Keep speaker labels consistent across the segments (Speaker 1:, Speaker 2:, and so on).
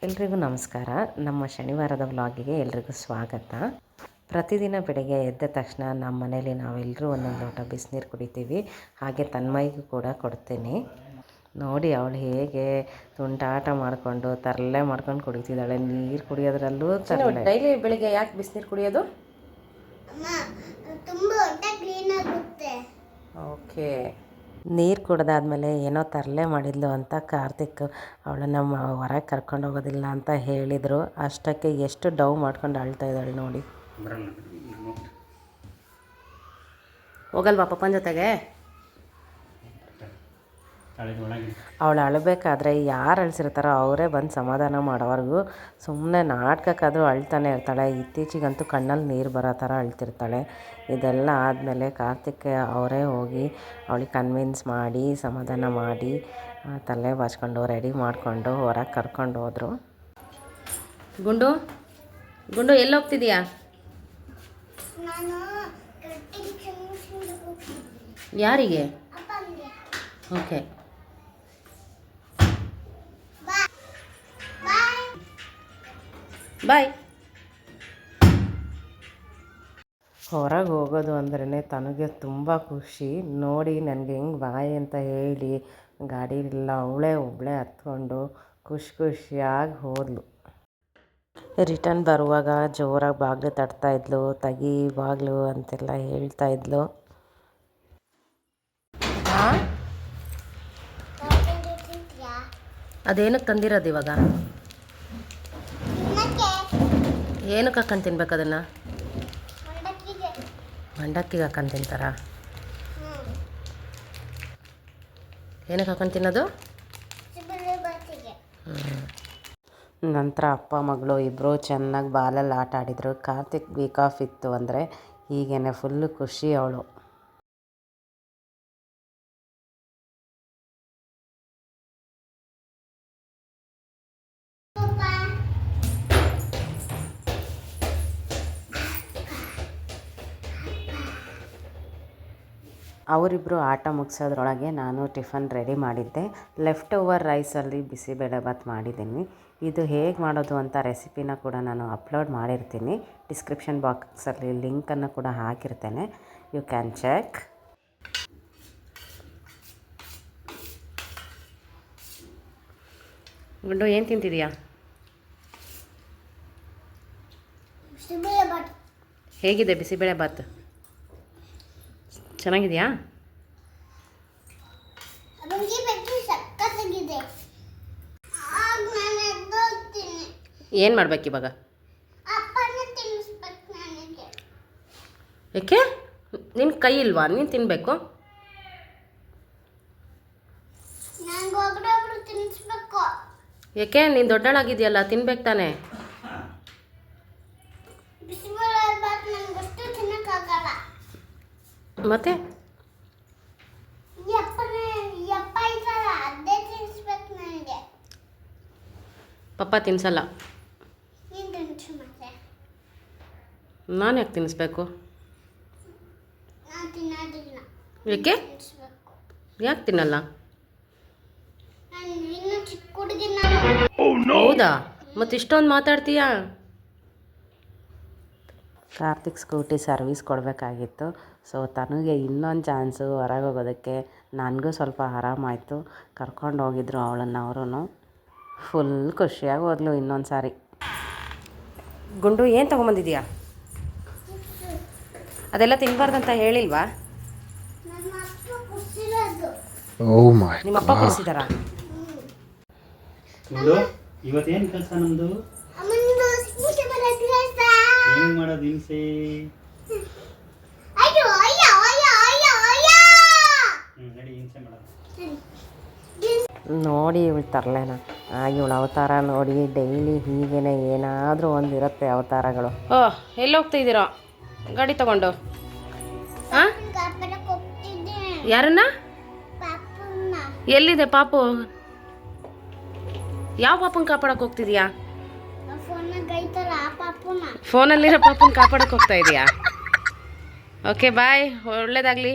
Speaker 1: ಎಲ್ರಿಗೂ ನಮಸ್ಕಾರ. ನಮ್ಮ ಶನಿವಾರದ ವ್ಲಾಗಿಗೆ ಎಲ್ರಿಗೂ ಸ್ವಾಗತ. ಪ್ರತಿದಿನ ಬೆಳಗ್ಗೆ ಎದ್ದ ತಕ್ಷಣ ನಮ್ಮ ಮನೇಲಿ ನಾವೆಲ್ಲರೂ ಒಂದೊಂದು ಲೋಟ ಬಿಸಿನೀರು ಕುಡಿತೀವಿ. ಹಾಗೆ ತನ್ಮಯ್ಗೂ ಕೂಡ ಕೊಡ್ತೀನಿ. ನೋಡಿ ಅವಳು ಹೇಗೆ ತುಂಟಾಟ ಮಾಡಿಕೊಂಡು ತರಲೆ ಮಾಡ್ಕೊಂಡು ಕುಡಿತಿದ್ದಾಳೆ. ನೀರು ಕುಡಿಯೋದ್ರಲ್ಲೂ ತರಲೆ. ಡೈಲಿ ಬೆಳಿಗ್ಗೆ ಯಾಕೆ ಬಿಸಿನೀರು ಕುಡಿಯೋದು? ಓಕೆ. ನೀರು ಕುಡ್ದಾದ್ಮೇಲೆ ಏನೋ ತರಲೆ ಮಾಡಿದ್ಲು ಅಂತ ಕಾರ್ತಿಕ್ ಅವಳನ್ನು ಹೊರಗೆ ಕರ್ಕೊಂಡು ಹೋಗೋದಿಲ್ಲ ಅಂತ ಹೇಳಿದರು. ಅಷ್ಟಕ್ಕೆ ಎಷ್ಟು ಡವ್ ಮಾಡ್ಕೊಂಡು ಅಳ್ತಾ ಇದ್ದಾಳೆ ನೋಡಿ. ಹೋಗಲ್ವಾ ಪಪ್ಪನ ಜೊತೆಗೆ? ಅವಳು ಅಳಬೇಕಾದ್ರೆ ಯಾರು ಅಳಿಸಿರ್ತಾರೋ ಅವರೇ ಬಂದು ಸಮಾಧಾನ ಮಾಡೋವರೆಗೂ ಸುಮ್ಮನೆ ನಾಟಕಕ್ಕಾದರೂ ಅಳ್ತಾನೆ ಇರ್ತಾಳೆ. ಇತ್ತೀಚಿಗಂತೂ ಕಣ್ಣಲ್ಲಿ ನೀರು ಬರೋ ಥರ ಅಳ್ತಿರ್ತಾಳೆ. ಇದೆಲ್ಲ ಆದಮೇಲೆ ಕಾರ್ತಿಕ್ ಅವರೇ ಹೋಗಿ ಅವಳಿಗೆ ಕನ್ವಿನ್ಸ್ ಮಾಡಿ ಸಮಾಧಾನ ಮಾಡಿ ತಲೆ ಬಾಚ್ಕೊಂಡು ರೆಡಿ ಮಾಡಿಕೊಂಡು ಹೊರಗೆ ಕರ್ಕೊಂಡು ಹೋದರು. ಗುಂಡು ಗುಂಡು ಎಲ್ಲಿ ಹೋಗ್ತಿದೀಯಾ? ಯಾರಿಗೆ? ಓಕೆ. ಬಾಯ್. ಹೊರಗೆ ಹೋಗೋದು ಅಂದ್ರೇ ತನಗೆ ತುಂಬ ಖುಷಿ. ನೋಡಿ ನನಗೆ ಹೆಂಗೆ ಬಾಯ್ ಅಂತ ಹೇಳಿ ಗಾಡಿಯೆಲ್ಲ ಅವಳೇ ಒಬ್ಬಳೇ ಹತ್ಕೊಂಡು ಖುಷಿಯಾಗಿ ಹೋದ್ಲು. ರಿಟರ್ನ್ ಬರುವಾಗ ಜೋರಾಗಿ ಬಾಗಿಲು ತಟ್ತಾಯಿದ್ಲು, ತೆಗಿ ಬಾಗಿಲು ಅಂತೆಲ್ಲ ಹೇಳ್ತಾಯಿದ್ಲು. ಅದೇನಕ್ಕೆ ತಂದಿರೋದು ಇವಾಗ? ಏನಕ್ಕೆ ಹಾಕೊಂಡು ತಿನ್ಬೇಕು ಅದನ್ನು? ಮಂಡಕ್ಕಿಗೆ ಹಾಕೊಂಡು ತಿಂತಾರ? ಏನಕ್ಕೆ ಹಾಕೊಂಡು ತಿನ್ನೋದು? ನಂತರ ಅಪ್ಪ ಮಗಳು ಇಬ್ಬರು ಚೆನ್ನಾಗಿ ಬಾಲಲ್ಲಿ ಆಟ ಆಡಿದರು. ಕಾರ್ತಿಕ್ ವೀಕ್ ಆಫ್ ಇತ್ತು ಅಂದರೆ ಹೀಗೇ ಫುಲ್ಲು ಖುಷಿ ಅವಳು. ಅವರಿಬ್ಬರು ಆಟ ಮುಗಿಸೋದ್ರೊಳಗೆ ನಾನು ಟಿಫನ್ ರೆಡಿ ಮಾಡಿದ್ದೆ. ಲೆಫ್ಟ್ ಓವರ್ ರೈಸಲ್ಲಿ ಬಿಸಿಬೇಳೆಭಾತ್ ಮಾಡಿದ್ದೀನಿ. ಇದು ಹೇಗೆ ಮಾಡೋದು ಅಂತ ರೆಸಿಪಿನ ಕೂಡ ನಾನು ಅಪ್ಲೋಡ್ ಮಾಡಿರ್ತೀನಿ. ಡಿಸ್ಕ್ರಿಪ್ಷನ್ ಬಾಕ್ಸಲ್ಲಿ ಲಿಂಕನ್ನು ಕೂಡ ಹಾಕಿರ್ತೇನೆ, ಯು ಕ್ಯಾನ್ ಚೆಕ್. ಗುಂಡು ಏನು ತಿಂತಿದೀಯಾ? ಹೇಗಿದೆ ಬಿಸಿಬೇಳೆಭಾತ್? ಚೆನ್ನಾಗಿದೆಯಾ? ಏನು ಮಾಡ್ಬೇಕು ಇವಾಗ? ಏಕೆ? ನಿನ್ನ ಕೈ ಇಲ್ವಾ? ನೀನು ತಿನ್ನಬೇಕು. ಏಕೆ? ನೀನು ದೊಡ್ಡಳಾಗಿದೆಯಲ್ಲ, ತಿನ್ಬೇಕು ತಾನೆ. ಮತ್ತೆ ಪಪ್ಪ ತಿನ್ಸಲ್ಲ. ನಾನು ಯಾಕೆ ತಿನ್ನಿಸ್ಬೇಕು? ಏಕೆ? ಯಾಕೆ ತಿನ್ನಲ್ಲ? ಹೌದಾ? ಮತ್ತೆ ಇಷ್ಟೊಂದು ಮಾತಾಡ್ತೀಯಾ? ಕಾರ್ತಿಕ್ ಸ್ಕೂಟಿ ಸರ್ವಿಸ್ ಕೊಡಬೇಕಾಗಿತ್ತು. ಸೊ ತನಗೆ ಇನ್ನೊಂದು ಚಾನ್ಸು ಹೊರಗೆ ಹೋಗೋದಕ್ಕೆ. ನನಗೂ ಸ್ವಲ್ಪ ಆರಾಮಾಯಿತು. ಕರ್ಕೊಂಡು ಹೋಗಿದ್ರು ಅವಳನ್ನು. ಅವರು ಫುಲ್ ಖುಷಿಯಾಗಿ ಹೋದ್ಲು ಇನ್ನೊಂದು ಸಾರಿ. ಗುಂಡು ಏನು ತೊಗೊಂಬಂದಿದೀಯಾ? ಅದೆಲ್ಲ ತಿನ್ನಬಾರ್ದಂತ ಹೇಳಿಲ್ವಾ? ನಿಮ್ಮಪ್ಪ ಕೊಡಿಸಿದಾರಾ?
Speaker 2: ಇವತ್ತೇನು ಕೆಲಸ ನಮ್ಮದು? ಏನು ಮಾಡೋದು ಹಿಂಸೆ?
Speaker 1: ನೋಡಿ ಇವಳು ತರಲೇನ ಇವಳು ಅವತಾರ ನೋಡಿ. ಡೈಲಿ ಹೀಗೇನೆ ಏನಾದರೂ ಒಂದು ಇರುತ್ತೆ ಅವತಾರಗಳು. ಎಲ್ಲಿ ಹೋಗ್ತಾ ಇದ್ದೀರಾ ಗಾಡಿ ತಗೊಂಡು? ಹಾಂ, ಯಾರನ್ನ? ಎಲ್ಲಿದೆ ಪಾಪು? ಯಾವ ಪಾಪನ ಕಾಪಾಡಕ್ಕೆ ಹೋಗ್ತಿದ್ಯಾ? ಫೋನಲ್ಲಿರೋ ಪಾಪನ ಕಾಪಾಡಕ್ಕೆ ಹೋಗ್ತಾ ಇದೆಯಾ? ಓಕೆ ಬಾಯ್, ಒಳ್ಳೇದಾಗಲಿ.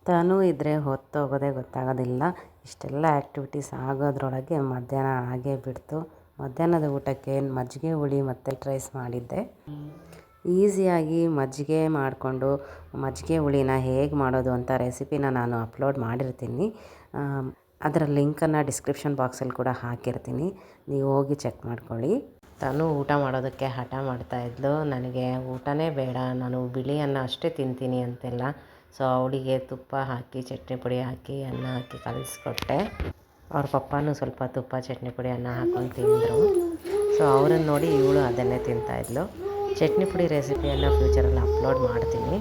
Speaker 1: ತನು ಇದ್ದರೆ ಹೊತ್ತೋಗೋದೇ ಗೊತ್ತಾಗೋದಿಲ್ಲ. ಇಷ್ಟೆಲ್ಲ ಆ್ಯಕ್ಟಿವಿಟೀಸ್ ಆಗೋದ್ರೊಳಗೆ ಮಧ್ಯಾಹ್ನ ಆಗೇ ಬಿಡ್ತು. ಮಧ್ಯಾಹ್ನದ ಊಟಕ್ಕೆ ಮಜ್ಜಿಗೆ ಹುಳಿ ಮತ್ತು ರೈಸ್ ಮಾಡಿದ್ದೆ. ಈಸಿಯಾಗಿ ಮಜ್ಜಿಗೆ ಮಾಡಿಕೊಂಡು ಮಜ್ಜಿಗೆ ಹುಳಿನ ಹೇಗೆ ಮಾಡೋದು ಅಂತ ರೆಸಿಪಿನ ನಾನು ಅಪ್ಲೋಡ್ ಮಾಡಿರ್ತೀನಿ. ಅದರ ಲಿಂಕನ್ನು ಡಿಸ್ಕ್ರಿಪ್ಷನ್ ಬಾಕ್ಸಲ್ಲಿ ಕೂಡ ಹಾಕಿರ್ತೀನಿ, ನೀವು ಹೋಗಿ ಚೆಕ್ ಮಾಡ್ಕೊಳ್ಳಿ. ತಾನು ಊಟ ಮಾಡೋದಕ್ಕೆ ಹಠ ಮಾಡ್ತಾಯಿದ್ಲು, ನನಗೆ ಊಟನೇ ಬೇಡ, ನಾನು ಬಿಳಿ ಅನ್ನ ಅಷ್ಟೇ ತಿಂತೀನಿ ಅಂತೆಲ್ಲ. ಸೊ ಅವಳಿಗೆ ತುಪ್ಪ ಹಾಕಿ ಚಟ್ನಿ ಪುಡಿ ಹಾಕಿ ಅನ್ನ ಹಾಕಿ ಕಲಿಸ್ಕೊಟ್ಟೆ. ಅವ್ರ ಪಪ್ಪನೂ ಸ್ವಲ್ಪ ತುಪ್ಪ ಚಟ್ನಿ ಪುಡಿ ಅನ್ನ ಹಾಕ್ಕೊಂಡು ತಿಂದರು. ಸೊ ಅವರನ್ನು ನೋಡಿ ಇವಳು ಅದನ್ನೇ ತಿಂತಾಯಿದ್ಲು. ಚಟ್ನಿ ಪುಡಿ ರೆಸಿಪಿಯನ್ನು ಫ್ಯೂಚರಲ್ಲಿ ಅಪ್ಲೋಡ್ ಮಾಡ್ತೀನಿ.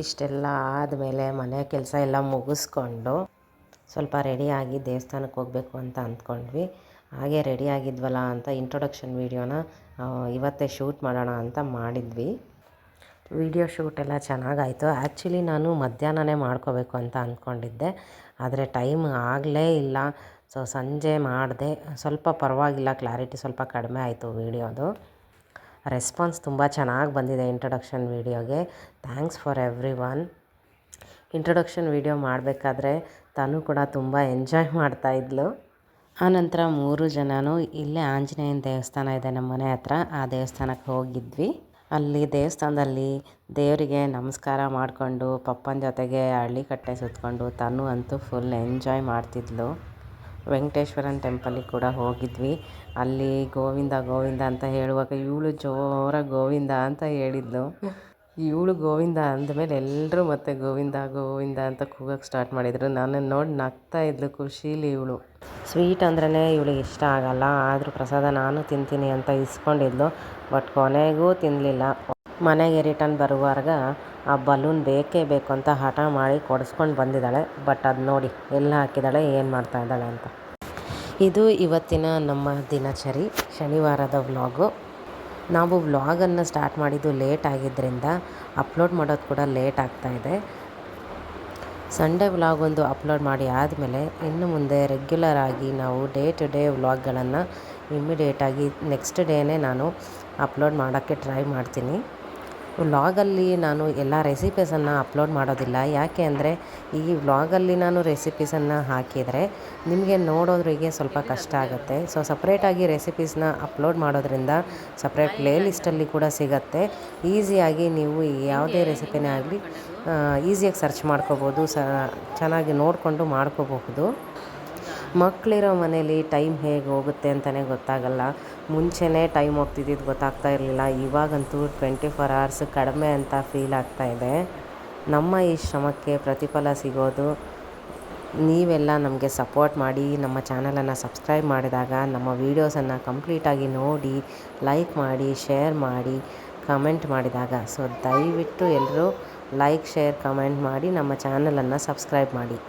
Speaker 1: ಇಷ್ಟೆಲ್ಲ ಆದಮೇಲೆ ಮನೆ ಕೆಲಸ ಎಲ್ಲ ಮುಗಿಸ್ಕೊಂಡು ಸ್ವಲ್ಪ ರೆಡಿಯಾಗಿ ದೇವಸ್ಥಾನಕ್ಕೆ ಹೋಗಬೇಕು ಅಂತ ಅಂದ್ಕೊಂಡ್ವಿ. ಹಾಗೆ ರೆಡಿಯಾಗಿದ್ವಲ್ಲ ಅಂತ ಇಂಟ್ರೊಡಕ್ಷನ್ ವೀಡಿಯೋನ ಇವತ್ತೇ ಶೂಟ್ ಮಾಡೋಣ ಅಂತ ಮಾಡಿದ್ವಿ. ವಿಡಿಯೋ ಶೂಟೆಲ್ಲ ಚೆನ್ನಾಗಾಯಿತು. ಆ್ಯಕ್ಚುಲಿ ನಾನು ಮಧ್ಯಾಹ್ನನೇ ಮಾಡ್ಕೋಬೇಕು ಅಂತ ಅಂದ್ಕೊಂಡಿದ್ದೆ, ಆದರೆ ಟೈಮ್ ಆಗಲೇ ಇಲ್ಲ. ಸೊ ಸಂಜೆ ಮಾಡಿದೆ. ಸ್ವಲ್ಪ ಪರವಾಗಿಲ್ಲ, ಕ್ಲಾರಿಟಿ ಸ್ವಲ್ಪ ಕಡಿಮೆ ಆಯಿತು ವೀಡಿಯೋದು. ರೆಸ್ಪಾನ್ಸ್ ತುಂಬ ಚೆನ್ನಾಗಿ ಬಂದಿದೆ ಇಂಟ್ರೊಡಕ್ಷನ್ ವೀಡಿಯೋಗೆ. Thanks for everyone. Introduction video ಮಾಡಬೇಕಾದ್ರೆ ತಾನು ಕೂಡ ತುಂಬ ಎಂಜಾಯ್ ಮಾಡ್ತಾಯಿದ್ಲು. ಆನಂತರ 3 ಜನನೂ ಇಲ್ಲೇ ಆಂಜನೇಯನ ದೇವಸ್ಥಾನ ಇದೆ ನಮ್ಮ ಮನೆ ಹತ್ರ, ಆ ದೇವಸ್ಥಾನಕ್ಕೆ ಹೋಗಿದ್ವಿ. ಅಲ್ಲಿ ದೇವಸ್ಥಾನದಲ್ಲಿ ದೇವರಿಗೆ ನಮಸ್ಕಾರ ಮಾಡಿಕೊಂಡು ಪಪ್ಪನ ಜೊತೆಗೆ ಹಳ್ಳಿಕಟ್ಟೆ ಸುತ್ತಕೊಂಡು ತಾನು ಅಂತೂ ಫುಲ್ ಎಂಜಾಯ್ ಮಾಡ್ತಿದ್ಲು. ವೆಂಕಟೇಶ್ವರನ ಟೆಂಪಲಿಗೆ ಕೂಡ ಹೋಗಿದ್ವಿ. ಅಲ್ಲಿ ಗೋವಿಂದ ಗೋವಿಂದ ಅಂತ ಹೇಳುವಾಗ ಇವಳು ಜೋರಾಗಿ ಗೋವಿಂದ ಅಂತ ಹೇಳಿದ್ಲು. ಇವಳು ಗೋವಿಂದ ಅಂದಮೇಲೆ ಎಲ್ಲರೂ ಮತ್ತೆ ಗೋವಿಂದ ಗೋವಿಂದ ಅಂತ ಕೂಗೋಕ್ಕೆ ಸ್ಟಾರ್ಟ್ ಮಾಡಿದರು. ನನ್ನನ್ನು ನೋಡಿ ನಗ್ತಾ ಇದ್ಲು ಖುಷೀಲಿ. ಇವಳು ಸ್ವೀಟ್ ಅಂದ್ರೇ ಇವಳಿಗೆ ಇಷ್ಟ ಆಗಲ್ಲ, ಆದರೂ ಪ್ರಸಾದ ನಾನು ತಿಂತೀನಿ ಅಂತ ಇಸ್ಕೊಂಡಿದ್ಲು. ಬಟ್ ಕೊನೆಗೂ ತಿನ್ನಲಿಲ್ಲ. ಮನೆಗೆ ರಿಟರ್ನ್ ಬರುವಾಗ ಆ ಬಲೂನ್ ಬೇಕೇ ಬೇಕು ಅಂತ ಹಠ ಮಾಡಿ ಕೊಡಿಸ್ಕೊಂಡು ಬಂದಿದ್ದಾಳೆ. ಬಟ್ ಅದು ನೋಡಿ ಎಲ್ಲ ಹಾಕಿದ್ದಾಳೆ, ಏನು ಮಾಡ್ತಾ ಇದ್ದಾಳೆ ಅಂತ. ಇದು ಇವತ್ತಿನ ನಮ್ಮ ದಿನಚರಿ, ಶನಿವಾರದ ವ್ಲಾಗು. ನಾವು ವ್ಲಾಗನ್ನು ಸ್ಟಾರ್ಟ್ ಮಾಡಿದ್ದು ಲೇಟ್ ಆಗಿದ್ದರಿಂದ ಅಪ್ಲೋಡ್ ಮಾಡೋದು ಕೂಡ ಲೇಟ್ ಆಗ್ತಾಯಿದೆ. ಸಂಡೇ ವ್ಲಾಗ್ ಒಂದು ಅಪ್ಲೋಡ್ ಮಾಡಿ ಆದಮೇಲೆ ಇನ್ನು ಮುಂದೆ ರೆಗ್ಯುಲರ್ ಆಗಿ ನಾವು ಡೇ ಟು ಡೇ ವ್ಲಾಗ್ಗಳನ್ನು ಇಮ್ಮಿಡಿಯೇಟಾಗಿ ನೆಕ್ಸ್ಟ್ ಡೇನೇ ನಾನು ಅಪ್ಲೋಡ್ ಮಾಡೋಕ್ಕೆ ಟ್ರೈ ಮಾಡ್ತೀನಿ. ವ್ಲಾಗಲ್ಲಿ ನಾನು ಎಲ್ಲ ರೆಸಿಪೀಸನ್ನು ಅಪ್ಲೋಡ್ ಮಾಡೋದಿಲ್ಲ. ಯಾಕೆ ಅಂದರೆ ಈ ವ್ಲಾಗಲ್ಲಿ ನಾನು ರೆಸಿಪೀಸನ್ನು ಹಾಕಿದರೆ ನಿಮಗೆ ನೋಡೋದ್ರಿಗೆ ಸ್ವಲ್ಪ ಕಷ್ಟ ಆಗುತ್ತೆ. ಸೊ ಸಪ್ರೇಟಾಗಿ ರೆಸಿಪೀಸ್ನ ಅಪ್ಲೋಡ್ ಮಾಡೋದ್ರಿಂದ ಸಪ್ರೇಟ್ ಪ್ಲೇ ಲಿಸ್ಟಲ್ಲಿ ಕೂಡ ಸಿಗುತ್ತೆ. ಈಸಿಯಾಗಿ ನೀವು ಯಾವುದೇ ರೆಸಿಪಿನೇ ಆಗಲಿ ಈಸಿಯಾಗಿ ಸರ್ಚ್ ಮಾಡ್ಕೋಬೋದು, ಚೆನ್ನಾಗಿ ನೋಡಿಕೊಂಡು ಮಾಡ್ಕೋಬಹುದು. ಮಕ್ಕಳಿರೋ ಮನೇಲಿ ಟೈಮ್ ಹೇಗೆ ಹೋಗುತ್ತೆ ಅಂತಲೇ ಗೊತ್ತಾಗಲ್ಲ. ಮುಂಚೆನೇ ಟೈಮ್ ಹೋಗ್ತಿದ್ದಿದ್ದು ಗೊತ್ತಾಗ್ತಾ ಇರಲಿಲ್ಲ. ಇವಾಗಂತೂ 24 hours ಕಡಿಮೆ ಅಂತ ಫೀಲ್ ಆಗ್ತಾಯಿದೆ. ನಮ್ಮ ಈ ಶ್ರಮಕ್ಕೆ ಪ್ರತಿಫಲ ಸಿಗೋದು ನೀವೆಲ್ಲ ನಮಗೆ ಸಪೋರ್ಟ್ ಮಾಡಿ ನಮ್ಮ ಚಾನಲನ್ನು ಸಬ್ಸ್ಕ್ರೈಬ್ ಮಾಡಿದಾಗ ನಮ್ಮ ವೀಡಿಯೋಸನ್ನು ಕಂಪ್ಲೀಟಾಗಿ ನೋಡಿ, ಲೈಕ್ ಮಾಡಿ, ಶೇರ್ ಮಾಡಿ, ಕಮೆಂಟ್ ಮಾಡಿದಾಗ. ಸೊ ದಯವಿಟ್ಟು ಎಲ್ಲರೂ ಲೈಕ್, ಶೇರ್, ಕಮೆಂಟ್ ಮಾಡಿ ನಮ್ಮ ಚಾನಲನ್ನು ಸಬ್ಸ್ಕ್ರೈಬ್ ಮಾಡಿ.